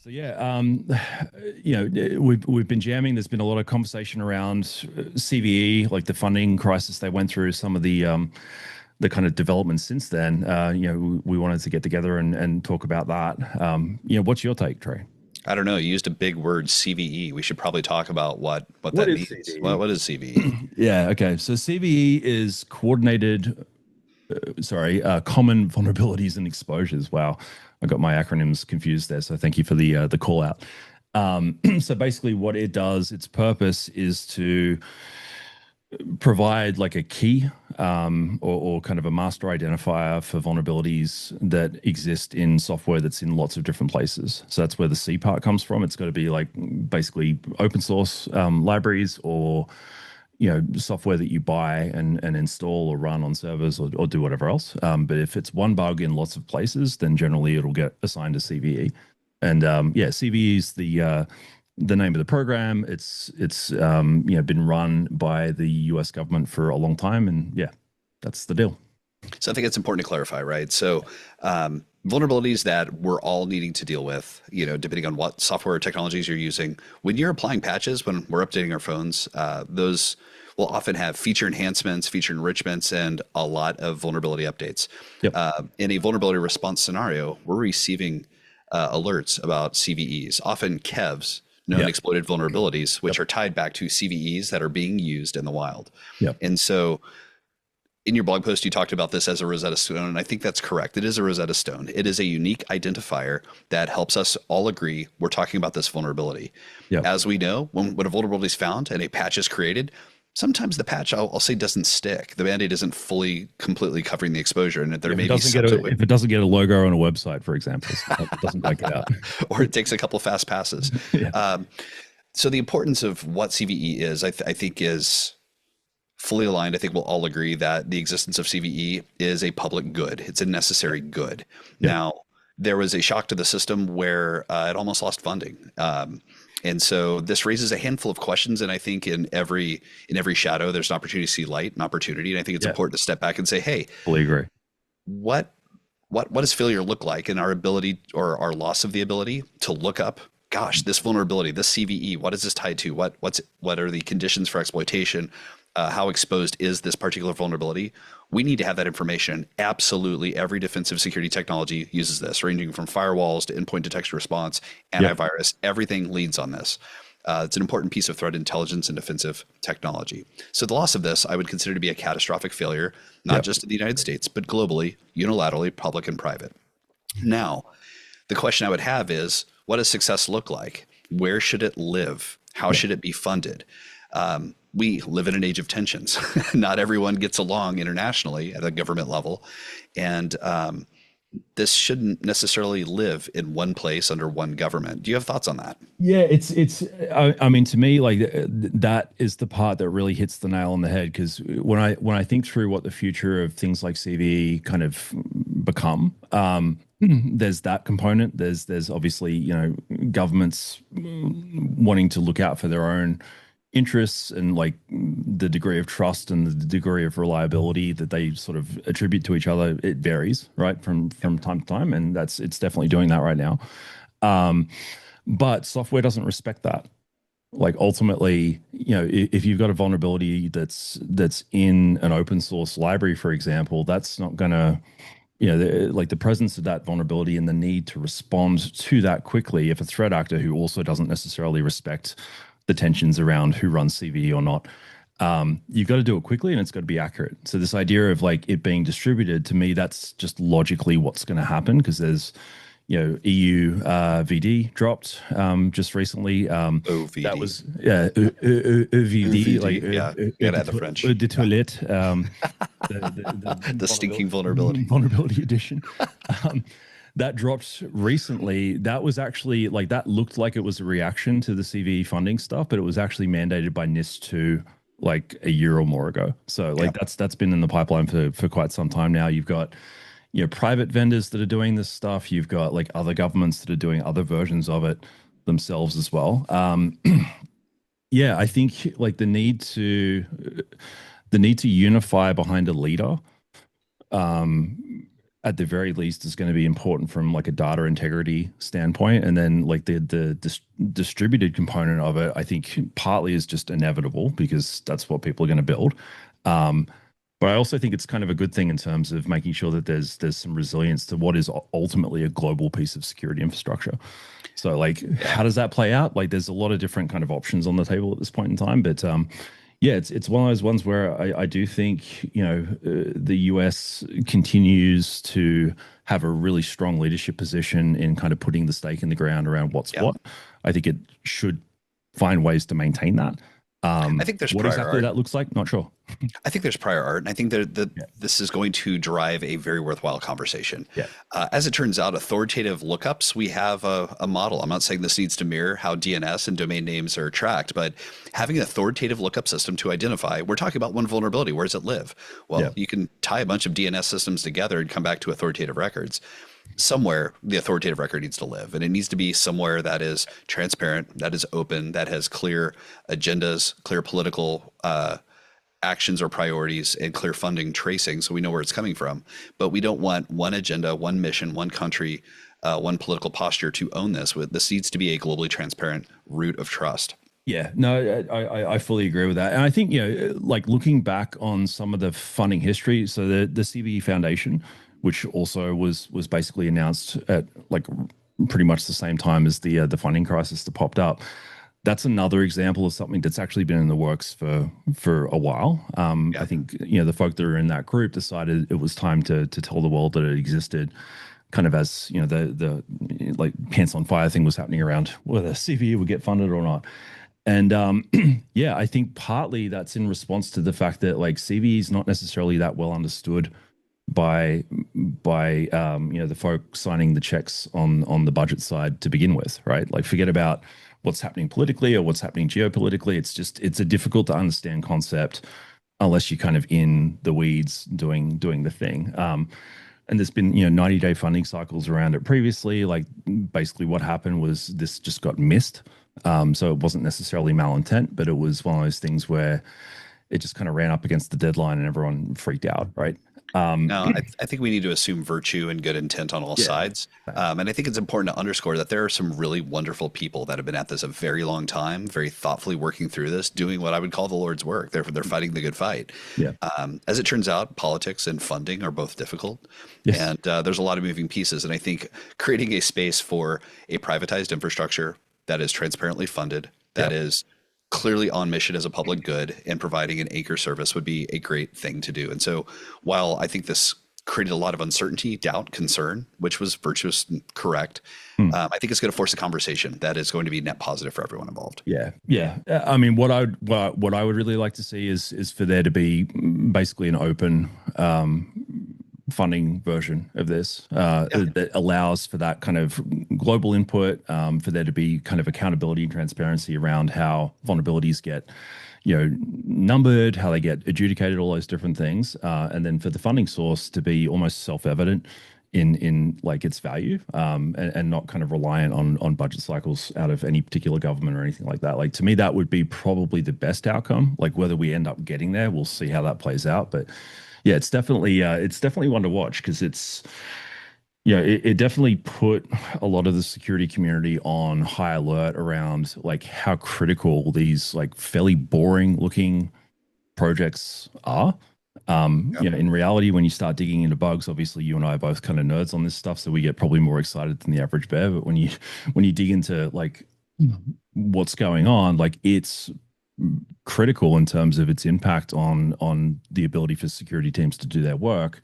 So yeah, we've been jamming. There's been a lot of conversation around CVE, like the funding crisis they went through, some of the kind of developments since then. We wanted to get together and talk about that. What's your take, Trey? I don't know. You used a big word, CVE. We should probably talk about what What that is means. What CVE? what is CVE? Yeah, okay. So CVE is coordinated, common vulnerabilities and exposures. Wow, I got my acronyms confused there. So thank you for the call out. So basically, what it does, its purpose is to provide like a key or kind of a master identifier for vulnerabilities that exist in software that's in lots of different places. So that's where the C part comes from. It's got to be like basically open source libraries or software that you buy and install or run on servers or do whatever else. But if it's one bug in lots of places, then generally it'll get assigned to CVE. And CVE is the name of the program. It's been run by the US government for a long time, and yeah, that's the deal. So I think it's important to clarify, right? So vulnerabilities that we're all needing to deal with, depending on what software or technologies you're using. When you're applying patches, when we're updating our phones, those will often have feature enhancements, feature enrichments, and a lot of vulnerability updates. Yep. In a vulnerability response scenario, we're receiving alerts about CVEs, often KEVs, known Yep. exploited vulnerabilities, which Yep. are tied back to CVEs that are being used in the wild. Yep. And so in your blog post, you talked about this as a Rosetta Stone, and I think that's correct. It is a Rosetta Stone. It is a unique identifier that helps us all agree we're talking about this vulnerability. Yep. As we know, when a vulnerability is found and a patch is created, sometimes the patch, I'll say, doesn't stick. The Band-Aid isn't fully, completely covering the exposure, and there If may it be doesn't get a subsequent, if it doesn't get a logo on a website, for example, it doesn't like it out. or it takes a couple fast passes. Yeah. So the importance of what CVE is, I think, is fully aligned. I think we'll all agree that the existence of CVE is a public good. It's a necessary good. Yep. Now, there was a shock to the system where it almost lost funding. And so this raises a handful of questions. And I think in every shadow, there's an opportunity to see light and opportunity. And I think it's Yeah. important to step back and say, hey, Fully agree. what what does failure look like in our ability or our loss of the ability to look up, gosh, this vulnerability, this CVE, what is this tied to? What are the conditions for exploitation? How exposed is this particular vulnerability? We need to have that information. Absolutely every defensive security technology uses this, ranging from firewalls to endpoint detection response, Yeah. antivirus. Everything leads on this. It's an important piece of threat intelligence and defensive technology. So the loss of this, I would consider to be a catastrophic failure, not Yep. just in the United States, but globally, unilaterally, public and private. Now, the question I would have is, what does success look like? Where should it live? How Yeah. should it be funded? We live in an age of tensions. Not everyone gets along internationally at the government level. And this shouldn't necessarily live in one place under one government. Do you have thoughts on that? Yeah, I mean, to me, like that is the part that really hits the nail on the head. Because when I think through what the future of things like CV kind of become, there's that component. There's obviously, governments wanting to look out for their own interests and like the degree of trust and the degree of reliability that they sort of attribute to each other. It varies, right, from time to time, and it's definitely doing that right now. Um, but software doesn't respect that. Like ultimately, if you've got a vulnerability that's in an open source library, for example, that's not gonna, like the presence of that vulnerability and the need to respond to that quickly. If a threat actor who also doesn't necessarily respect the tensions around who runs CVE or not, you've got to do it quickly and it's got to be accurate. So this idea of like it being distributed, to me, that's just logically what's going to happen because there's EU VD dropped just recently. That OVD. was VD, like OVD. Yeah, you gotta add the French. de toilette, The stinking vulnerability. vulnerability edition. Um, that dropped recently. That was actually like that looked like it was a reaction to the CVE funding stuff, but it was actually mandated by NIST 2 like a year or more ago. So like Yeah. that's been in the pipeline for quite some time now. You've got private vendors that are doing this stuff. You've got like other governments that are doing other versions of it themselves as well. Yeah, I think like the need to unify behind a leader, um, at the very least is going to be important from like a data integrity standpoint, and then like the distributed component of it, I think partly is just inevitable because that's what people are going to build. Um, but I also think it's kind of a good thing in terms of making sure that there's some resilience to what is ultimately a global piece of security infrastructure. So like, Yeah. how does that play out? Like, there's a lot of different kind of options on the table at this point in time, but yeah, it's one of those ones where I do think the US continues to have a really strong leadership position in kind of putting the stake in the ground around what's Yeah. what. I think it should find ways to maintain that. I think there's What prior exactly art. that looks like, not sure. I think there's prior art, and I think that Yeah, this is going to drive a very worthwhile conversation. yeah, As it turns out, authoritative lookups, we have a model. I'm not saying this needs to mirror how DNS and domain names are tracked, but having an authoritative lookup system to identify, we're talking about one vulnerability. Where does it live? yeah, Well, you can tie a bunch of DNS systems together and come back to authoritative records. Somewhere the authoritative record needs to live, and it needs to be somewhere that is transparent, that is open, that has clear agendas, clear political actions or priorities, and clear funding tracing, so we know where it's coming from. But we don't want one agenda, one mission, one country, one political posture to own this. This needs to be a globally transparent root of trust. yeah. No, I fully agree with that, and I think like looking back on some of the funding history, so the CVE Foundation, which also was basically announced at like pretty much the same time as the funding crisis that popped up. That's another example of something that's actually been in the works for a while. I Yeah. think the folk that are in that group decided it was time to tell the world that it existed, kind of as the like pants on fire thing was happening around whether CVE would get funded or not. And yeah, I think partly that's in response to the fact that like CVE is not necessarily that well understood by the folk signing the checks on the budget side to begin with, right? Like forget about what's happening politically or what's happening geopolitically. It's a difficult to understand concept unless you're kind of in the weeds doing the thing. And there's been 90-day funding cycles around it previously. Like basically what happened was this just got missed. So it wasn't necessarily malintent, but it was one of those things where it just kind of ran up against the deadline and everyone freaked out, right? No, I think we need to assume virtue and good intent on all Yeah. sides. And I think it's important to underscore that there are some really wonderful people that have been at this a very long time, very thoughtfully working through this, doing what I would call the Lord's work. They're fighting the good fight. Yeah. As it turns out, politics and funding are both difficult, Yes. and there's a lot of moving pieces. And I think creating a space for a privatized infrastructure that is transparently funded, that Yeah. is clearly on mission as a public good, and providing an anchor service would be a great thing to do. And so while I think this created a lot of uncertainty, doubt, concern, which was virtuous and correct, Hmm. I think it's going to force a conversation that is going to be net positive for everyone involved. Yeah, yeah. I mean, what I would really like to see is for there to be basically an open funding version of this that allows for that kind of global input, for there to be kind of accountability and transparency around how vulnerabilities get numbered, how they get adjudicated, all those different things, and then for the funding source to be almost self-evident in like its value, and not kind of reliant on budget cycles out of any particular government or anything like that. Like to me, that would be probably the best outcome. Like whether we end up getting there, we'll see how that plays out. But yeah, it's definitely one to watch because it definitely put a lot of the security community on high alert around like how critical these like fairly boring looking projects are. In reality, when you start digging into bugs, obviously you and I are both kind of nerds on this stuff, so we get probably more excited than the average bear. But when you dig into like what's going on, like it's critical in terms of its impact on the ability for security teams to do their work.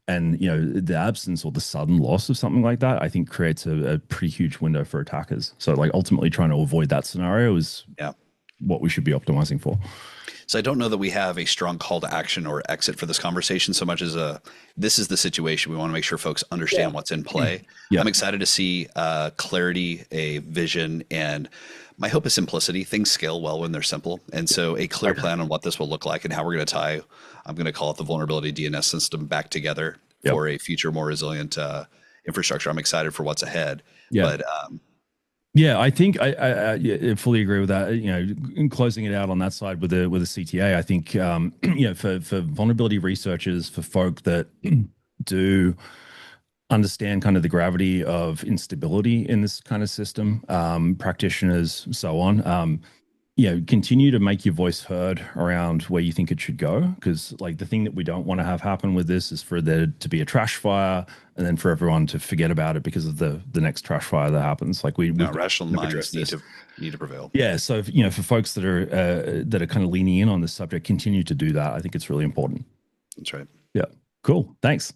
And the absence or the sudden loss of something like that, I think creates a pretty huge window for attackers. So like ultimately trying to avoid that scenario is Yeah. what we should be optimizing for. So I don't know that we have a strong call to action or exit for this conversation so much as this is the situation. We want to make sure folks understand what's in play. Yeah. I'm excited to see clarity, a vision, and my hope is simplicity. Things scale well when they're simple. And so a clear plan on what this will look like and how we're going to tie, I'm going to call it the vulnerability DNS system back together for a future, more resilient infrastructure. I'm excited for what's ahead. Yeah. But yeah, I think I fully agree with that. In closing it out on that side with the CTA, I think for vulnerability researchers, for folk that do understand kind of the gravity of instability in this kind of system, practitioners, so on. Continue to make your voice heard around where you think it should go. Because like the thing that we don't want to have happen with this is for there to be a trash fire and then for everyone to forget about it because of the next trash fire that happens. Like no, rational minds need to prevail. Yeah. So for folks that are kind of leaning in on this subject, continue to do that. I think it's really important. That's right. Yeah. Cool. Thanks.